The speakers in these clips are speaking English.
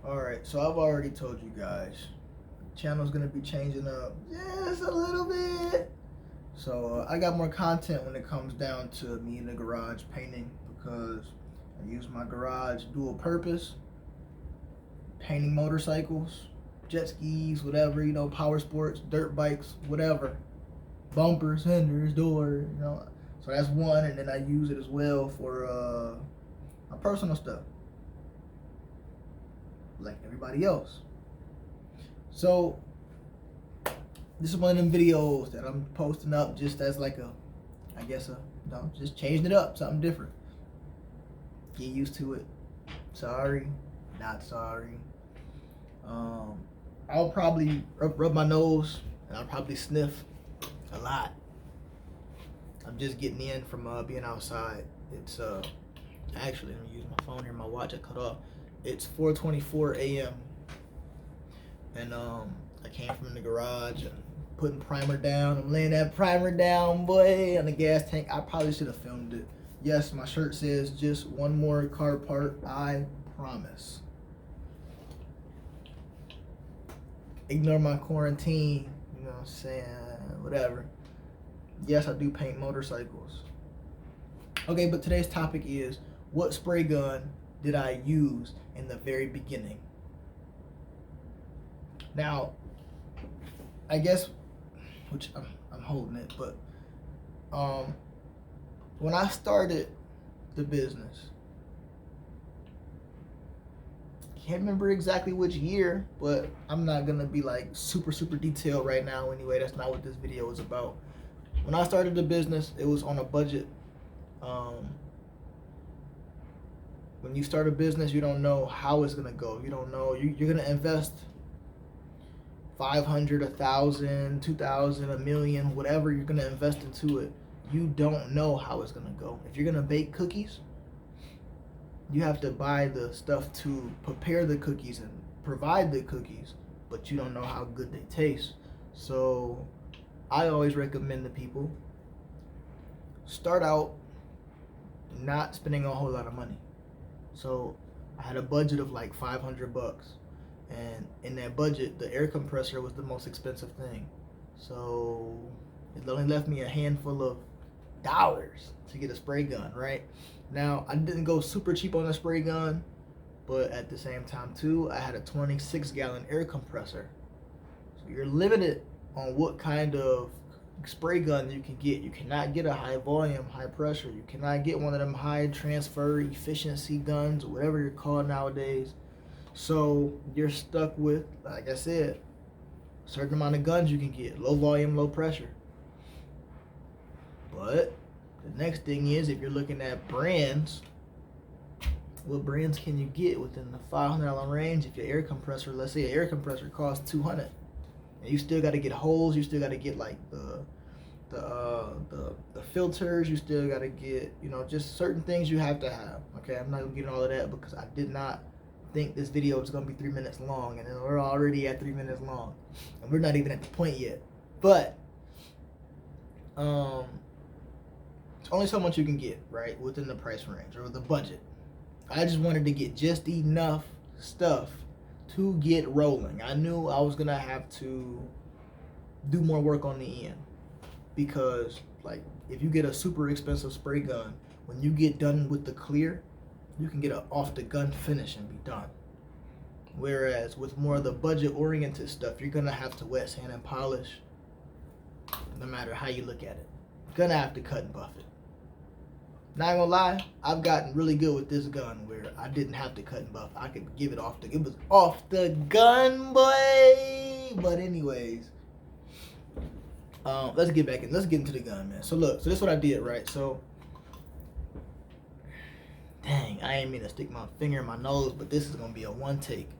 Alright, so I've already told you guys, channel's gonna be changing up just a little bit. So I got more content when it comes down to me in the garage painting, because I use my garage dual purpose, painting motorcycles, jet skis, whatever, power sports, dirt bikes, whatever, bumpers, fenders, door. So that's one, and then I use it as well for my personal stuff, like everybody else. So this is one of them videos that I'm posting up just as like just changing it up, something different. Get used to it. Sorry, not sorry. I'll probably rub my nose, and I'll probably sniff a lot. I'm just getting in from being outside. It's actually, let me use my phone here. My watch I cut off. It's 4:24 a.m. and I came from the garage and putting primer down. I'm laying that primer down, boy, on the gas tank. I probably should have filmed it. Yes, my shirt says just one more car part, I promise. Ignore my quarantine, you know what I'm saying, whatever. Yes, I do paint motorcycles. Okay, but today's topic is, what spray gun did I use in the very beginning? Now, I guess, which I'm holding it, but when I started the business, can't remember exactly which year, but I'm not gonna be like super detailed right now anyway. That's not what this video is about. When I started the business, it was on a budget. When you start a business, you don't know how it's gonna go. You don't know, you're gonna invest 500, 1,000, 2,000, a million, whatever you're gonna invest into it. You don't know how it's gonna go. If you're gonna bake cookies, you have to buy the stuff to prepare the cookies and provide the cookies, but you don't know how good they taste. So I always recommend to people, start out not spending a whole lot of money. So I had a budget of like $500, and in that budget, the air compressor was the most expensive thing. So it only left me a handful of dollars to get a spray gun, right? Now, I didn't go super cheap on a spray gun, but at the same time too, I had a 26-gallon air compressor. So you're limited on what kind of spray gun you can get. You cannot get a high volume, high pressure. You cannot get one of them high transfer efficiency guns, or whatever you're called nowadays. So you're stuck with, like I said, a certain amount of guns you can get. Low volume, low pressure. But the next thing is, if you're looking at brands, what brands can you get within the $500 range? If your air compressor, let's say an air compressor costs $200, and you still got to get holes, you still got to get like the filters, you still got to get, just certain things you have to have. Okay, I'm not gonna get into all of that because I did not think this video was gonna be 3 minutes long, and then we're already at 3 minutes long, and we're not even at the point yet. But it's only so much you can get, right, within the price range or the budget. I just wanted to get just enough stuff to get rolling. I knew I was gonna have to do more work on the end, because like if you get a super expensive spray gun, when you get done with the clear, you can get an off the gun finish and be done. Whereas with more of the budget oriented stuff, you're gonna have to wet sand and polish, no matter how you look at it. You're gonna have to cut and buff it. Not gonna lie, I've gotten really good with this gun where I didn't have to cut and buff. I could give it it was off the gun, boy. But anyways, let's get into the gun, man. So look, so this is what I did, right? So, dang, I ain't mean to stick my finger in my nose, but this is gonna be a one take.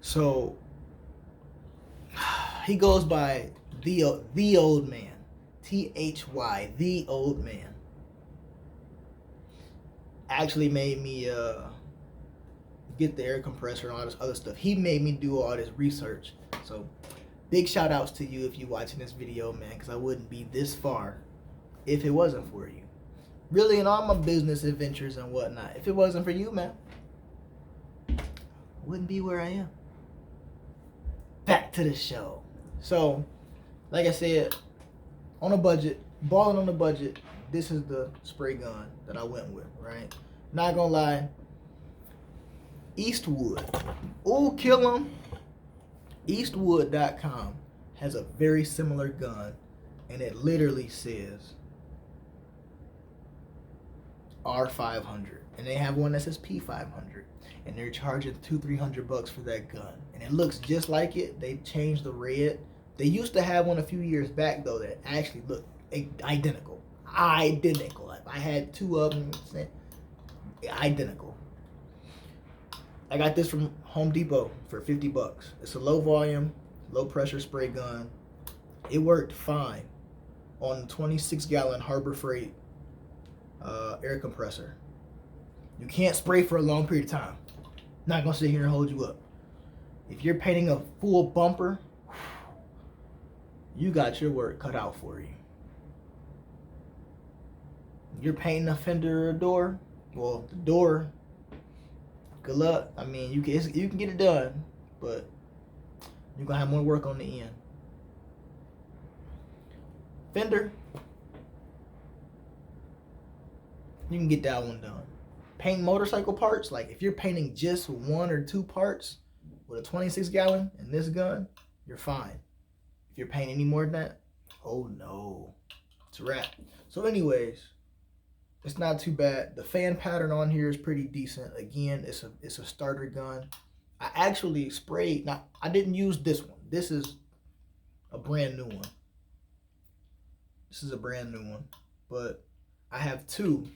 So, he goes by the Old Man, THY, the Old Man. Actually made me get the air compressor and all this other stuff. He made me do all this research. So big shout outs to you if you're watching this video, man, because I wouldn't be this far if it wasn't for you. Really, in all my business adventures and whatnot, if it wasn't for you, man, wouldn't be where I am. Back to the show. So, like I said, on a budget, balling on a budget, this is the spray gun that I went with, right? Not gonna lie, Eastwood. Oh, kill 'em. Eastwood.com has a very similar gun, and it literally says R500, and they have one that says P500, and they're charging $200-300 for that gun, and it looks just like it. They changed the red. They used to have one a few years back though that actually looked identical. Like I had two of them, identical. I got this from Home Depot for $50. It's a low volume, low pressure spray gun. It worked fine on 26-gallon Harbor Freight air compressor. You can't spray for a long period of time. Not gonna sit here and hold you up. If you're painting a full bumper, you got your work cut out for you. You're painting a fender or a door, well, the door, good luck. I mean, you can get it done, but you're gonna have more work on the end. Fender, you can get that one done. Paint motorcycle parts, like if you're painting just 1 or 2 parts with a 26-gallon in this gun, you're fine. If you're painting any more than that, oh no, it's a wrap. So anyways, it's not too bad. The fan pattern on here is pretty decent. Again, it's a starter gun. I actually sprayed, now I didn't use this one. This is a brand new one. This is a brand new one, but I have two.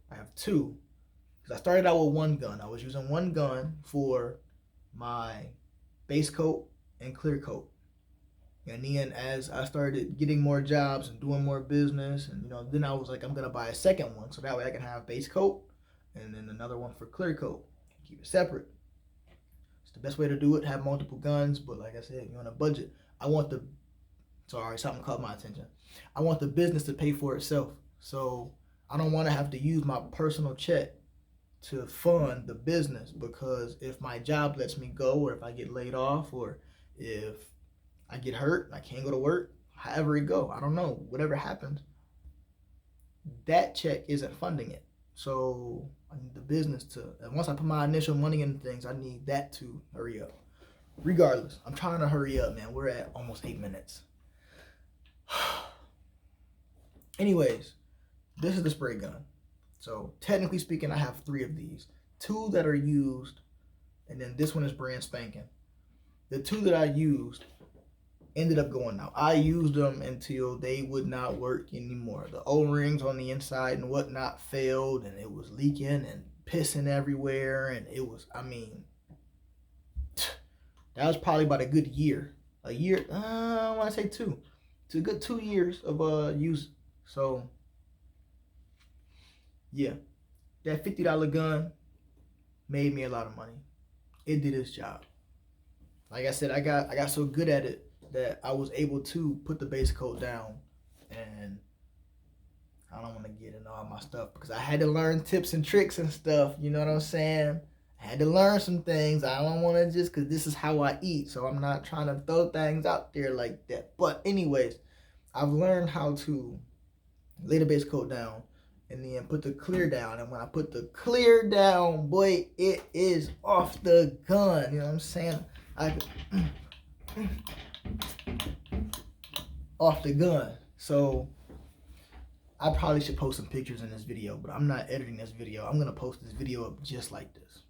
Because I started out with one gun. I was using one gun for my base coat and clear coat. And then as I started getting more jobs and doing more business, and then I was like, I'm gonna buy a second one so that way I can have base coat and then another one for clear coat. Keep it separate. It's the best way to do it. Have multiple guns, but like I said, you're on a budget. Something caught my attention. I want the business to pay for itself. So I don't want to have to use my personal check to fund the business, because if my job lets me go, or if I get laid off, or if I get hurt and I can't go to work, however it go, I don't know, whatever happens, that check isn't funding it. So I need the business to, and once I put my initial money into things, I need that to hurry up. Regardless, I'm trying to hurry up, man. We're at almost 8 minutes. Anyways, this is the spray gun. So technically speaking, I have 3 of these. 2 that are used, and then this one is brand spanking. The 2 that I used ended up going out. I used them until they would not work anymore. The O-rings on the inside and whatnot failed, and it was leaking and pissing everywhere, and it was, that was probably about a good year. I want to say 2. It's a good 2 years of use. So yeah, that $50 gun made me a lot of money. It did its job. Like I said, I got so good at it that I was able to put the base coat down, and I don't want to get into all my stuff because I had to learn tips and tricks and stuff. You know what I'm saying? I had to learn some things. I don't want to just, because this is how I eat, so I'm not trying to throw things out there like that. But anyways, I've learned how to lay the base coat down and then put the clear down. And when I put the clear down, boy, it is off the gun. You know what I'm saying? Off the gun. So I probably should post some pictures in this video, but I'm not editing this video. I'm going to post this video up just like this.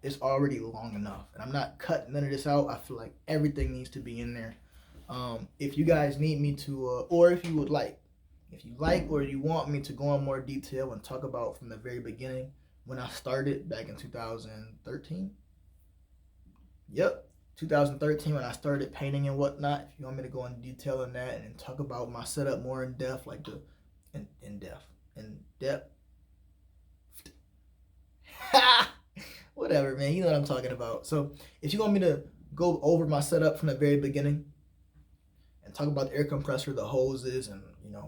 It's already long enough, and I'm not cutting none of this out. I feel like everything needs to be in there. If you guys need me to, or if you would like, or you want me to go in more detail and talk about from the very beginning when I started back in 2013. Yep, 2013 when I started painting and whatnot. If you want me to go in detail on that and talk about my setup more in depth, like the in depth. Whatever, man. You know what I'm talking about. So if you want me to go over my setup from the very beginning and talk about the air compressor, the hoses, and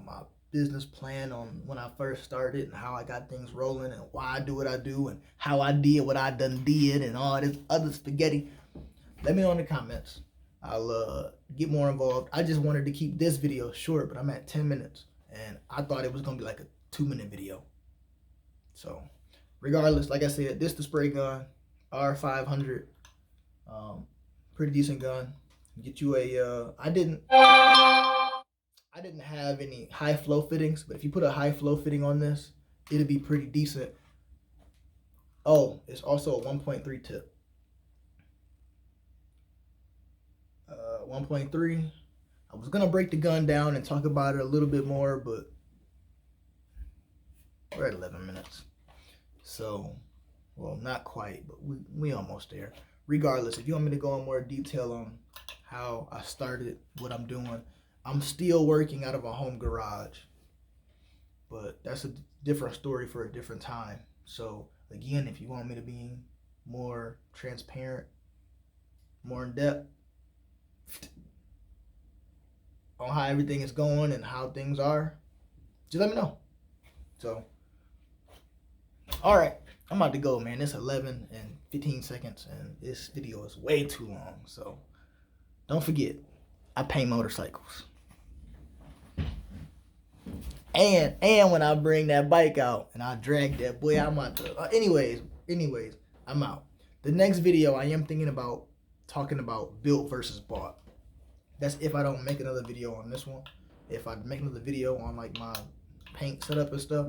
my business plan on when I first started and how I got things rolling and why I do what I do and how I did what I done did and all this other spaghetti, let me know in the comments. I'll get more involved. I just wanted to keep this video short, but I'm at 10 minutes and I thought it was gonna be like a 2-minute video. So regardless, like I said, this the spray gun, R500, pretty decent gun. Get you a, I didn't have any high flow fittings, but if you put a high flow fitting on this, it'll be pretty decent. Oh, it's also a 1.3 tip. 1.3. I was gonna break the gun down and talk about it a little bit more, but we're at 11 minutes. So, well, not quite, but we almost there. Regardless, if you want me to go in more detail on how I started, what I'm doing, I'm still working out of a home garage, but that's a different story for a different time. So again, if you want me to be more transparent, more in depth on how everything is going and how things are, just let me know. So, all right, I'm about to go, man. It's 11 and 15 seconds, and this video is way too long. So don't forget, I paint motorcycles. And when I bring that bike out and I drag that boy, I'm out to, anyways, I'm out. The next video, I am thinking about talking about built versus bought. That's if I don't make another video on this one. If I make another video on like my paint setup and stuff,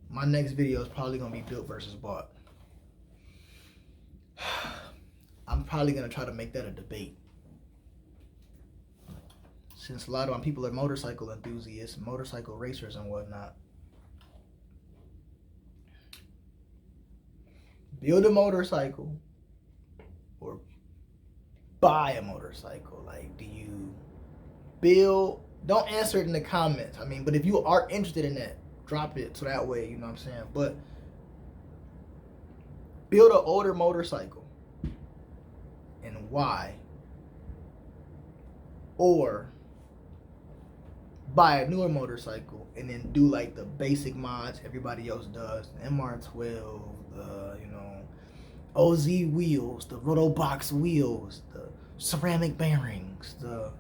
my next video is probably gonna be built versus bought. I'm probably gonna try to make that a debate, since a lot of my people are motorcycle enthusiasts, motorcycle racers and whatnot. Build a motorcycle or buy a motorcycle. Like, do you build? Don't answer it in the comments. I mean, but if you are interested in that, drop it so that way, you know what I'm saying? But build an older motorcycle and why? Or buy a newer motorcycle and then do like the basic mods everybody else does, the MR12, the OZ wheels, the Rotobox wheels, the ceramic bearings, the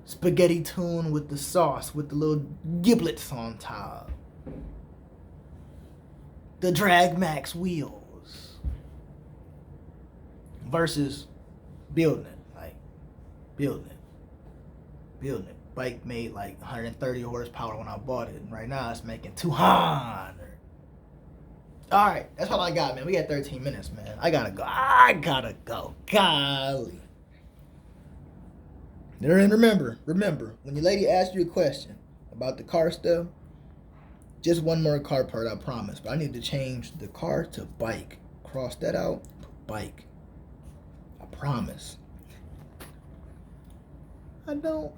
spaghetti tune with the sauce with the little giblets on top, the Drag Max wheels, versus building it. Like building it. Bike made like 130 horsepower when I bought it, and right now it's making 200. All right, that's all I got, man. We got 13 minutes, man. I gotta go. Golly. And remember, when your lady asks you a question about the car stuff, just one more car part, I promise. But I need to change the car to bike. Cross that out, bike. I promise. I don't